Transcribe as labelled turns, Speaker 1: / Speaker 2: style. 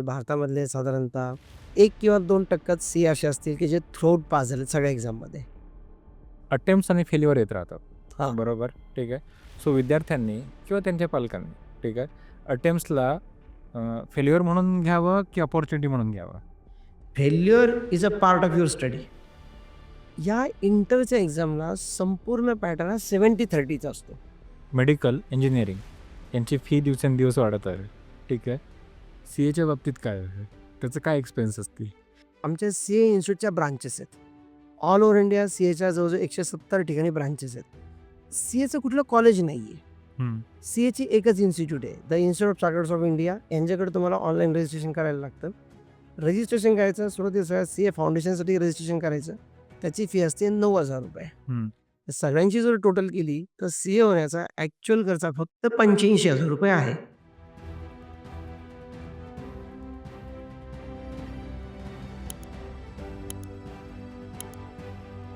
Speaker 1: भारतामधले साधारणतः 1 किंवा 2% सी असे असतील की जे थ्रोट पास झाले सगळ्या एक्झाममध्ये.
Speaker 2: अटेम्प्ट्स आणि फेल्युअर येत राहतात.
Speaker 1: हां.
Speaker 2: बरोबर, ठीक आहे. सो विद्यार्थ्यांनी किंवा त्यांच्या पालकांनी, ठीक आहे, अटेम्प्ट्सला फेल्युअर म्हणून घ्यावं की अपॉर्च्युनिटी म्हणून घ्यावं?
Speaker 1: Failure is a part of your study. या इंटरच्या एक्झामला संपूर्ण पॅटर्न हा 70-30चा असतो.
Speaker 2: मेडिकल, इंजिनिअरिंग यांची फी दिवसेंदिवस वाढत आहे, ठीक आहे. CAच्या बाबतीत काय आहे? त्याचं काय एक्सपेन्स असतील?
Speaker 1: आमच्या सी ए इन्स्टिट्यूटच्या ब्रांचेस आहेत. ऑल ओव्हर इंडिया सी एच्या जवळजवळ 170 ठिकाणी ब्रांचेस आहेत. सी एचं कुठलं कॉलेज नाही आहे.
Speaker 2: हं.
Speaker 1: सी एची एकच इन्स्टिट्यूट आहे, the institute of charters of India. यांच्याकडे तुम्हाला ऑनलाईन रजिस्ट्रेशन करायला लागतं. रजिस्ट्रेशन करायचं सुरुवातीला सी ए फाउंडेशनसाठी रजिस्ट्रेशन करायचं. त्याची फी असते ₹9,000.
Speaker 2: हं.
Speaker 1: सगळ्यांची जर टोटल केली तर सी ए होण्याचा ॲक्च्युअल खर्च फक्त ₹85,000 आहे.